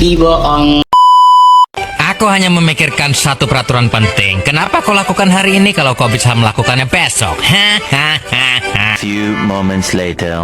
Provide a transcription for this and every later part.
Iboong. Aku hanya memikirkan satu peraturan penting. Kenapa kau lakukan hari ini kalau kau bisa melakukannya besok? Few moments later.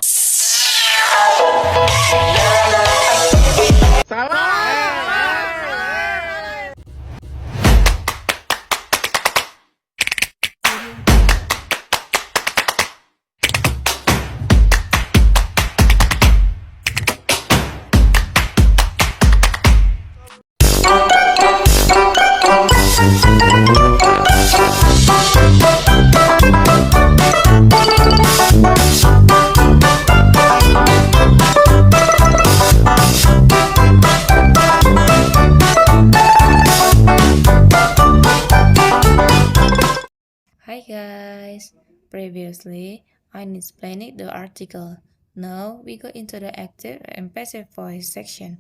Hi guys, previously I explained the article. Now we go into the active and passive voice section.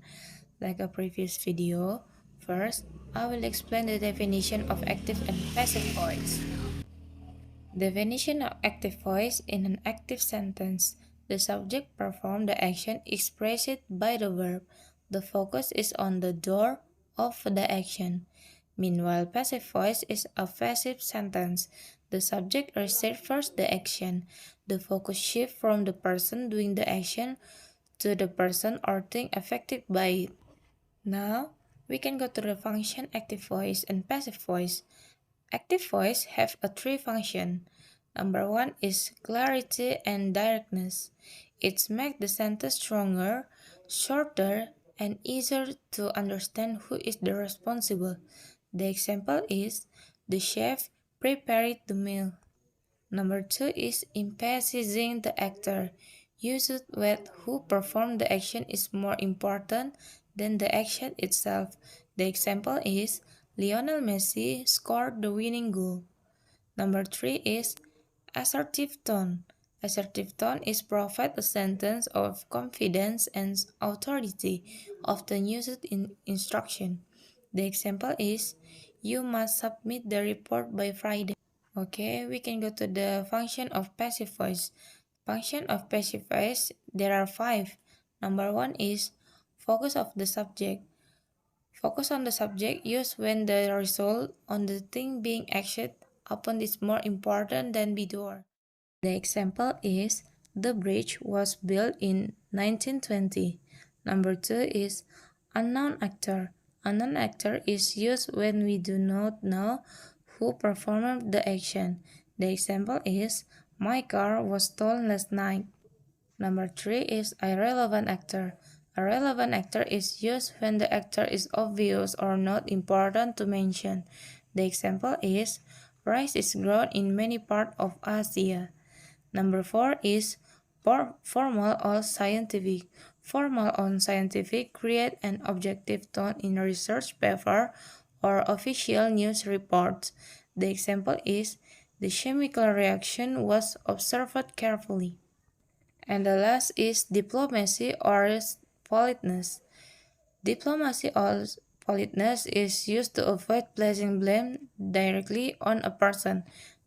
Like a previous video, first I will explain the definition of active and passive voice. Definition of active voice: in an active sentence, the subject performs the action expressed by the verb. The focus is on the door of the action. Meanwhile, passive voice is a passive sentence. The subject receives first the action. The focus shifts from the person doing the action to the person or thing affected by it. Now, we can go to the function active voice and passive voice. Active voice have a three function. Number one is clarity and directness. It makes the sentence stronger, shorter, and easier to understand who is the responsible. The example is, the chef prepared the meal. Number two is emphasizing the actor. Used when who performed the action is more important than the action itself. The example is, Lionel Messi scored the winning goal. Number three is assertive tone. Assertive tone is provide a sentence of confidence and authority, often used in instruction. The example is, you must submit the report by Friday. Okay, we can go to the function of passive voice. Function of passive voice, there are five. Number one is focus of the subject. Focus on the subject used when the result on the thing being acted upon is more important than before. The example is, the bridge was built in 1920. Number two is unknown actor. Unknown actor is used when we do not know who performed the action. The example is, my car was stolen last night. Number three is irrelevant actor. A relevant actor is used when the actor is obvious or not important to mention. The example is, rice is grown in many parts of Asia. Number four is formal or scientific. Formal or scientific create an objective tone in a research paper or official news reports. The example is, the chemical reaction was observed carefully. And the last is diplomacy or politeness. Diplomacy or politeness is used to avoid placing blame directly on a person.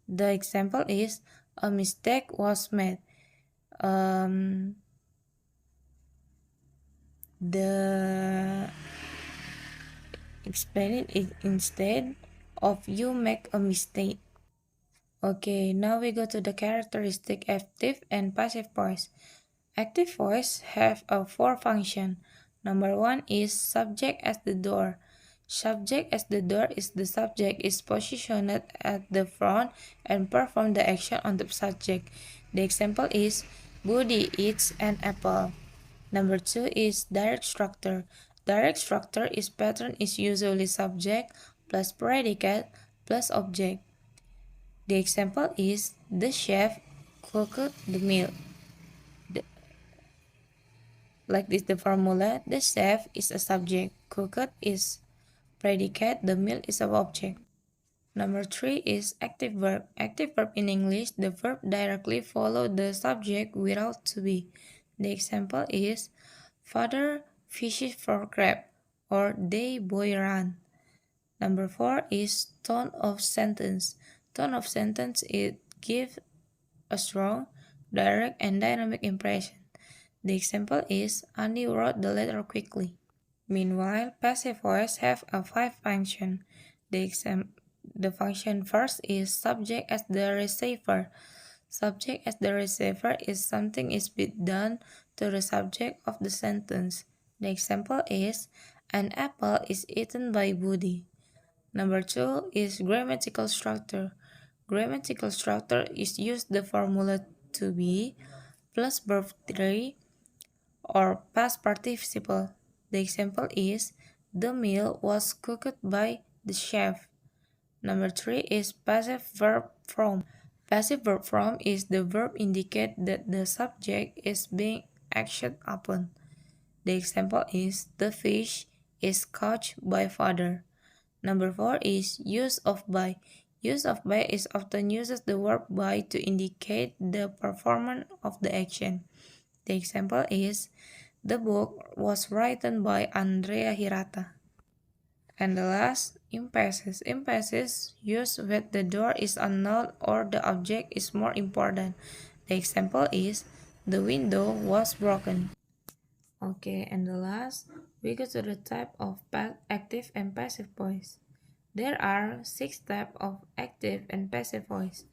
The example is, a mistake was made. The explain it instead of you make a mistake. Okay, now we go to the characteristic active and passive voice. Active voice have a four function. Number one is subject as the door. Subject as the door is the subject is positioned at the front and perform the action on the subject. The example is, Buddy eats an apple. Number two is direct structure. Direct structure is pattern is usually subject plus predicate plus object. The example is, the chef cooked the meal. Like this, the formula, the chef is a subject, cooked is predicate, the meal is an object. Number three is active verb. Active verb in English, the verb directly follow the subject without to be. The example is, father fishes for crab, or they boy run. Number four is tone of sentence. Tone of sentence, it gives a strong, direct, and dynamic impression. The example is, Andy wrote the letter quickly. Meanwhile, passive voice have a 5 function. The function first is subject as the receiver. Subject as the receiver is something is being done to the subject of the sentence. The example is, an apple is eaten by Budi. Number 2 is grammatical structure. Grammatical structure is use the formula to be plus verb 3 or past participle. The example is, the meal was cooked by the chef. Number 3 is passive verb from. Passive verb from is the verb indicate that the subject is being acted upon. The example is, the fish is caught by father. Number 4 is use of by. Use of by is often uses the verb by to indicate the performance of the action. The example is, the book was written by Andrea Hirata. And the last, emphasis. Emphasis used when the door is unknown or the object is more important. The example is, the window was broken. Okay, and the last, we go to the type of active and passive voice. There are 6 types of active and passive voice.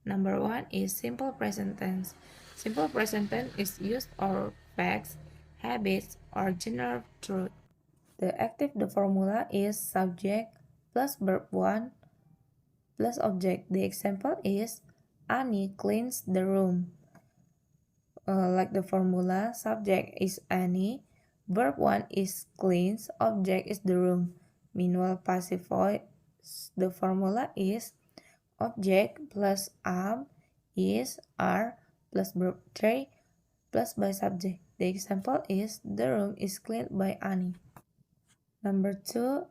Number 1 is simple present tense. Simple present tense is used for facts, habits, or general truth. The formula is subject plus verb 1 plus object. The example is, Annie cleans the room. Like the formula, subject is Annie, verb 1 is cleans, object is the room. Meanwhile, passive voice, the formula is object plus am, is, are, plus verb 3 plus by subject. The example is, the room is cleaned by Annie. Number 2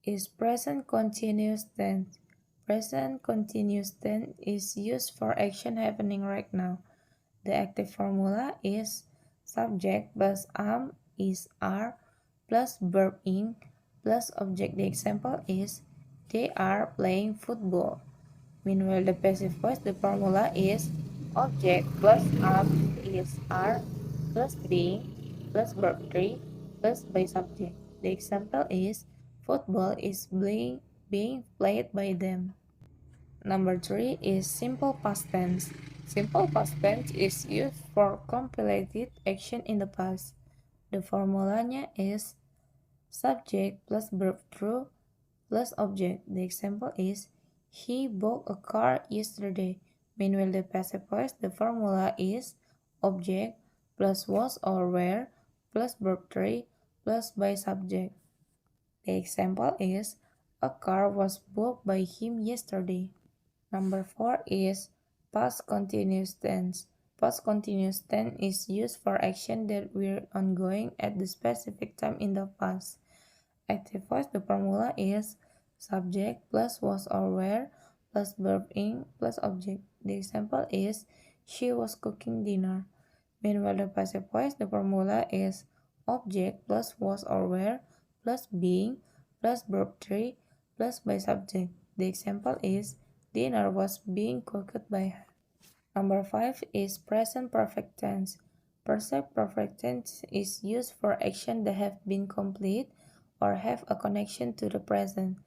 is present continuous tense. Present continuous tense is used for action happening right now. The active formula is subject plus am, is, are, plus verb ing, plus object. The example is, they are playing football. Meanwhile, the passive voice, the formula is object plus am, is, are, plus being, plus verb 3, plus by subject. The example is, football is being played by them. Number 3 is simple past tense. Simple past tense is used for completed action in the past. The formulanya is subject plus verb true plus object. The example is, he bought a car yesterday. Meanwhile, the passive voice, the formula is object plus was or were plus verb 3 plus by subject. The example is, a car was bought by him yesterday. Number 4 is past continuous tense. Past continuous tense is used for action that were ongoing at the specific time in the past. Active voice, the formula is subject plus was or were plus verb ing plus object. The example is, she was cooking dinner. Meanwhile, the passive voice, the formula is object plus was or were plus being plus verb 3 plus by subject. The example is, dinner was being cooked by her. Number 5 is present perfect tense. Present perfect tense is used for action that have been complete or have a connection to the present.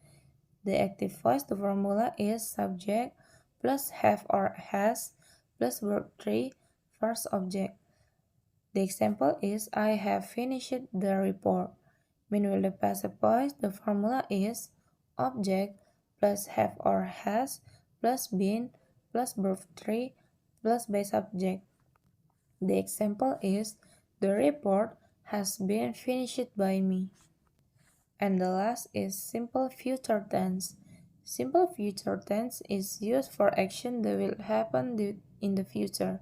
The active voice, the formula is subject plus have or has plus verb 3 first object. The example is, I have finished the report. Meanwhile, the passive voice, the formula is object plus have or has plus been plus verb 3 plus by subject. The example is, the report has been finished by me. And the last is simple future tense. Simple future tense is used for action that will happen in the future.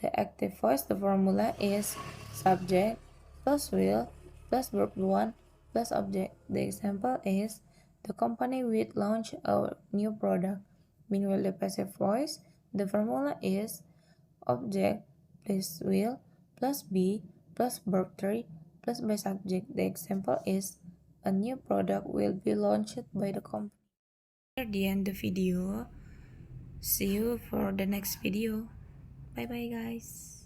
The active voice, the formula is subject plus will plus verb 1 plus object. The example is, the company will launch a new product. Meanwhile, the passive voice, the formula is object plus will plus be plus verb 3 plus by subject. The example is, a new product will be launched by the company. At the end of the video. See you for the next video. Bye bye guys.